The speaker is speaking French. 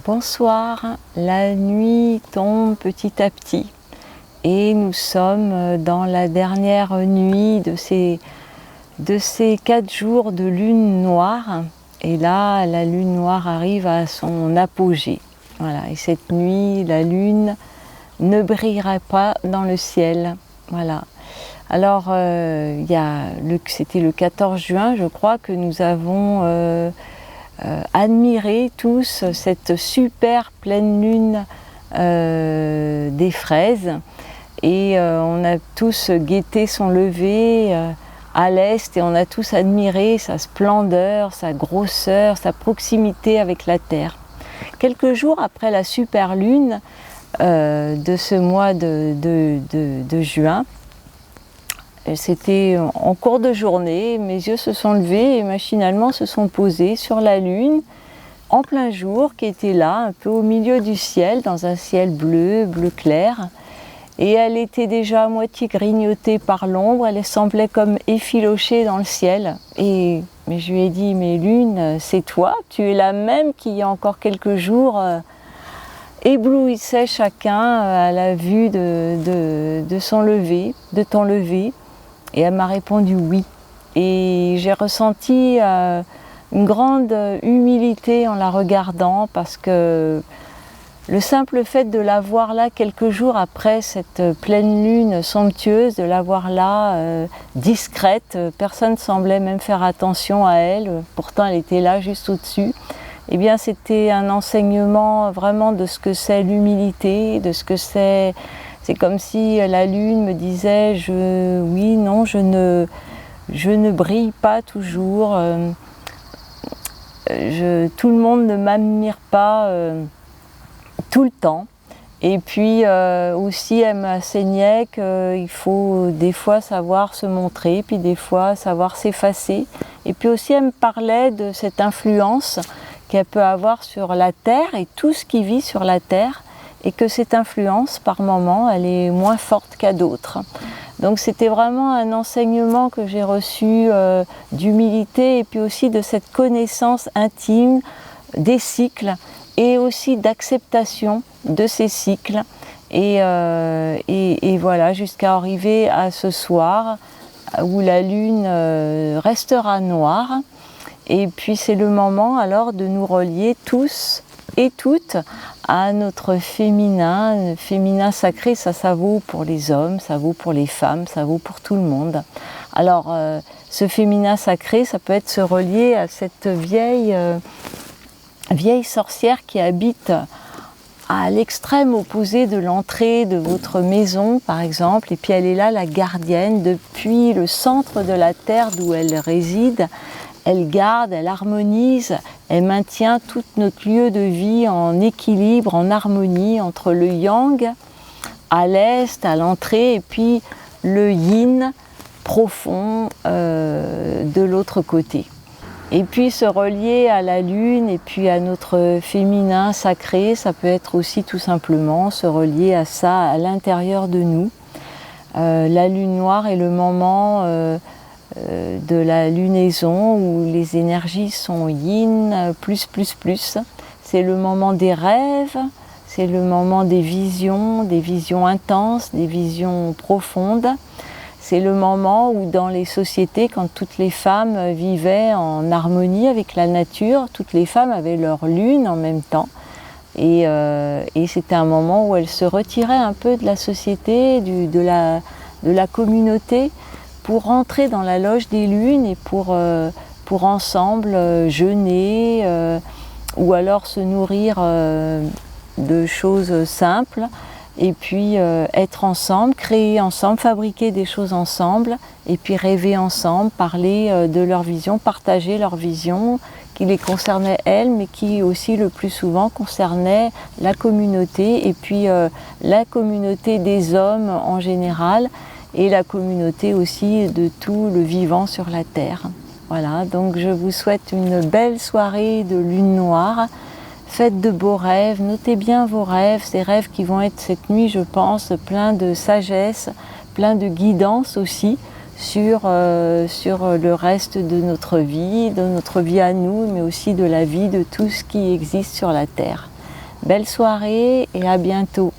Bonsoir, la nuit tombe petit à petit et nous sommes dans la dernière nuit de ces 4 jours de lune noire. Et là, la lune noire arrive à son apogée. Voilà. Et cette nuit, la lune ne brillera pas dans le ciel. Voilà. Alors, c'était le 14 juin, je crois, que nous avons admiré tous cette super pleine lune des fraises. Et on a tous guetté son lever à l'est et on a tous admiré sa splendeur, sa grosseur, sa proximité avec la terre. Quelques jours après la super lune de ce mois de juin, c'était en cours de journée, mes yeux se sont levés et machinalement se sont posés sur la lune en plein jour qui était là, un peu au milieu du ciel, dans un ciel bleu clair. Et elle était déjà à moitié grignotée par l'ombre, elle semblait comme effilochée dans le ciel. Mais je lui ai dit, mais lune, c'est toi, tu es la même qui il y a encore quelques jours éblouissait chacun à la vue de son lever, de ton lever. Et elle m'a répondu oui. Et j'ai ressenti une grande humilité en la regardant parce que le simple fait de la voir là quelques jours après cette pleine lune somptueuse, de la voir là discrète, personne ne semblait même faire attention à elle, pourtant elle était là juste au-dessus. Eh bien c'était un enseignement vraiment de ce que c'est l'humilité, de ce que c'est. C'est comme si la lune me disait je ne brille pas toujours, tout le monde ne m'admire pas tout le temps. Et puis aussi elle m'enseignait qu'il faut des fois savoir se montrer, puis des fois savoir s'effacer. Et puis aussi elle me parlait de cette influence qu'elle peut avoir sur la terre et tout ce qui vit sur la terre, et que cette influence, par moments, elle est moins forte qu'à d'autres. Donc c'était vraiment un enseignement que j'ai reçu d'humilité et puis aussi de cette connaissance intime des cycles et aussi d'acceptation de ces cycles. Et voilà, jusqu'à arriver à ce soir où la lune restera noire. Et puis c'est le moment alors de nous relier tous et toutes à notre féminin sacré. Ça vaut pour les hommes, ça vaut pour les femmes, ça vaut pour tout le monde. Alors ce féminin sacré, ça peut être se relier à cette vieille sorcière qui habite à l'extrême opposé de l'entrée de votre maison par exemple, et puis elle est là la gardienne depuis le centre de la terre d'où elle réside. Elle garde, elle harmonise, elle maintient tout notre lieu de vie en équilibre, en harmonie entre le yang à l'est, à l'entrée, et puis le yin profond de l'autre côté. Et puis se relier à la lune et puis à notre féminin sacré, ça peut être aussi tout simplement se relier à ça à l'intérieur de nous. La lune noire est le moment de la lunaison où les énergies sont yin, plus. C'est le moment des rêves, c'est le moment des visions intenses, des visions profondes. C'est le moment où dans les sociétés, quand toutes les femmes vivaient en harmonie avec la nature, toutes les femmes avaient leur lune en même temps. Et c'était un moment où elles se retiraient un peu de la société, de la communauté, pour rentrer dans la loge des lunes et pour ensemble jeûner ou alors se nourrir de choses simples et puis être ensemble, créer ensemble, fabriquer des choses ensemble et puis rêver ensemble, parler de leur vision, partager leur vision qui les concernait elles mais qui aussi le plus souvent concernait la communauté et puis la communauté des hommes en général et la communauté aussi de tout le vivant sur la terre. Voilà, donc je vous souhaite une belle soirée de lune noire. Faites de beaux rêves, notez bien vos rêves, ces rêves qui vont être cette nuit, je pense, plein de sagesse, plein de guidance aussi sur le reste de notre vie à nous, mais aussi de la vie de tout ce qui existe sur la terre. Belle soirée et à bientôt.